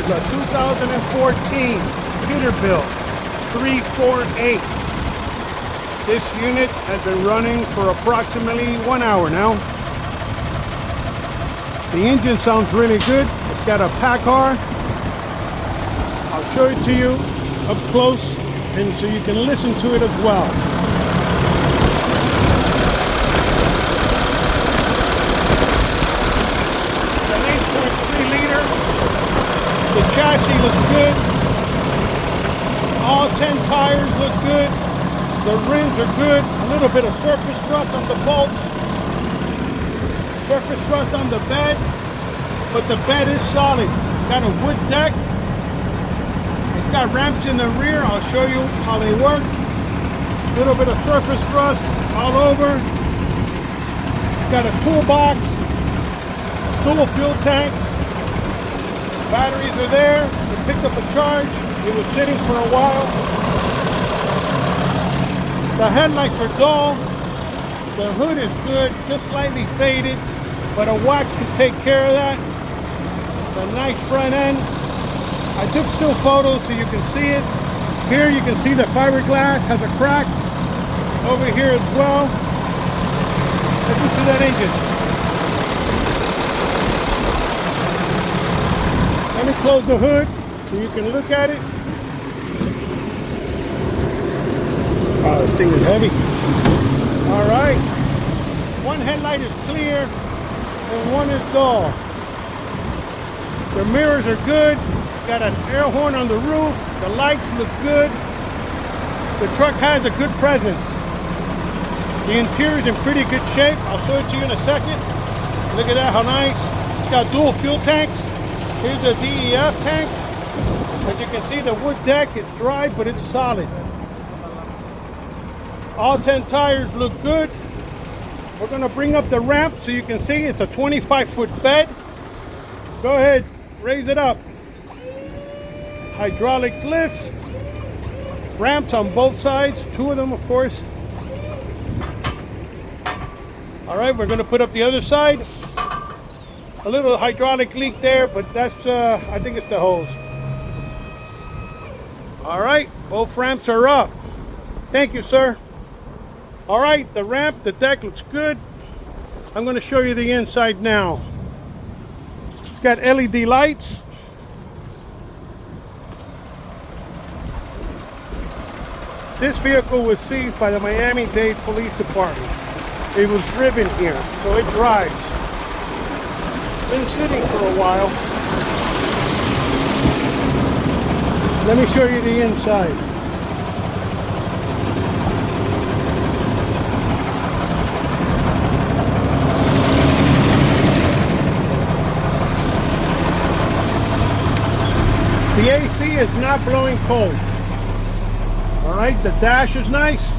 is a 2014 Peterbilt 348. This unit has been running for approximately 1 hour now. The engine sounds really good. It's got a Packard. I'll show it to you up close and so you can listen to it as well. The 8.3 liter. The chassis looks good. All 10 tires look good. The rims are good. A little bit of surface rust on the bolts. Surface rust on the bed. But the bed is solid. It's got a wood deck. It's got ramps in the rear. I'll show you how they work. A little bit of surface rust all over. It's got a toolbox. Dual fuel tanks. Batteries are there. It picked up a charge. It was sitting for a while. The headlights are dull. The hood is good, just slightly faded, but a wax can take care of that. The nice front end. I took still photos so you can see it. Here you can see the fiberglass has a crack. Over here as well. Listen to that engine. Let me close the hood so you can look at it. Wow, this thing is heavy. All right. One headlight is clear and one is dull. The mirrors are good. Got an air horn on the roof. The lights look good. The truck has a good presence. The interior is in pretty good shape. I'll show it to you in a second. Look at that, how nice. It's got dual fuel tanks. Here's the DEF tank. As you can see, the wood deck is dry, but it's solid. All 10 tires look good. We're gonna bring up the ramp so you can see it's a 25-foot bed. Go ahead, raise it up. Hydraulic lifts. Ramps on both sides, 2 of them of course. All right, we're gonna put up the other side. A little hydraulic leak there, but that's, I think it's the hose. All right, both ramps are up. Thank you, sir. All right, the ramp, the deck looks good. I'm going to show you the inside now. It's got LED lights. This vehicle was seized by the Miami-Dade Police Department. It was driven here, so it drives. Been sitting for a while. Let me show you the inside. The AC is not blowing cold. All right, the dash is nice.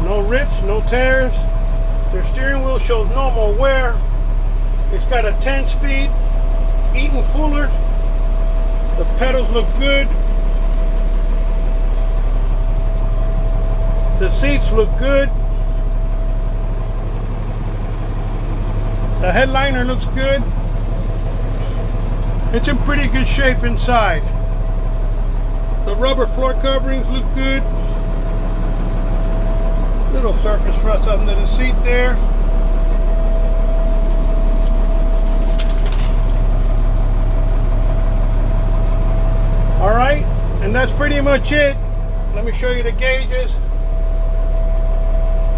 No rips, no tears. The steering wheel shows no more wear. It's got a 10-speed Eaton Fuller. The pedals look good. The seats look good. The headliner looks good. It's in pretty good shape inside. The rubber floor coverings look good. Little surface rust under the seat there. All right, and that's pretty much it. Let me show you the gauges.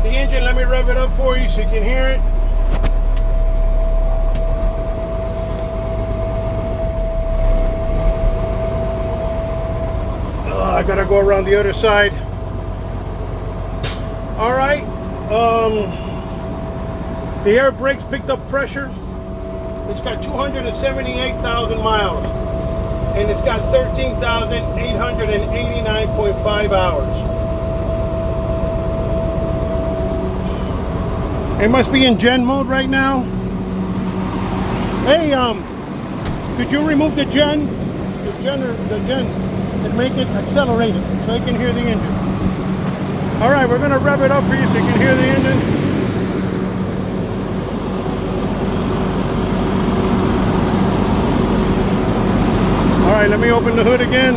The engine, let me rev it up for you so you can hear it. I gotta go around the other side. All right, the air brakes picked up pressure. It's got 278,000 miles and it's got 13,889.5 hours. It must be in gen mode right now. Hey, could you remove the gen and make it accelerated so you can hear the engine? All right, we're gonna rev it up for you so you can hear the engine. All right, let me open the hood again.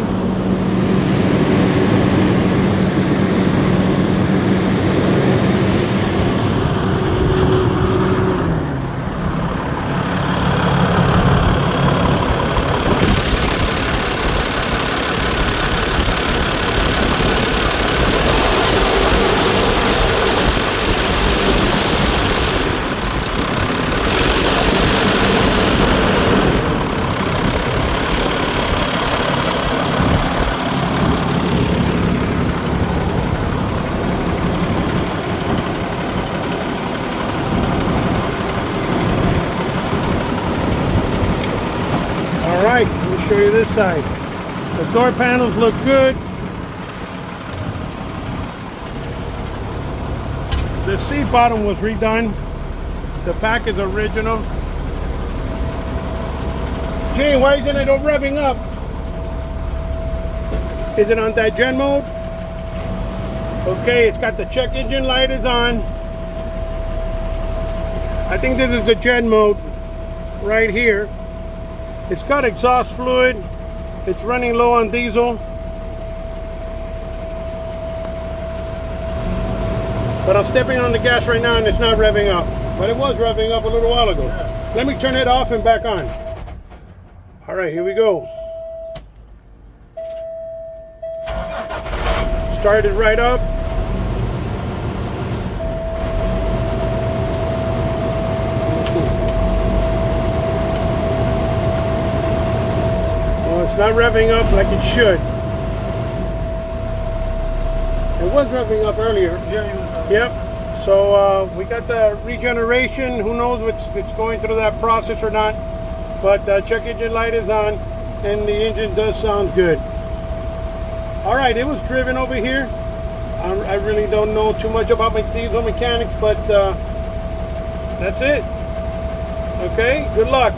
Alright, let me show you this side. The door panels look good. The seat bottom was redone. The back is original. Gee, why isn't it revving up? Is it on that gen mode? Okay, it's got the check engine light is on. I think this is the gen mode right here. It's got exhaust fluid. It's running low on diesel. But I'm stepping on the gas right now and it's not revving up. But it was revving up a little while ago. Yeah. Let me turn it off and back on. All right, here we go. Start it right up. It's not revving up like it should. It was revving up earlier. Yeah, it was. Yep. So we got the regeneration. Who knows if it's going through that process or not. But check engine light is on and the engine does sound good. All right, it was driven over here. I really don't know too much about my diesel mechanics, but that's it. Okay, good luck.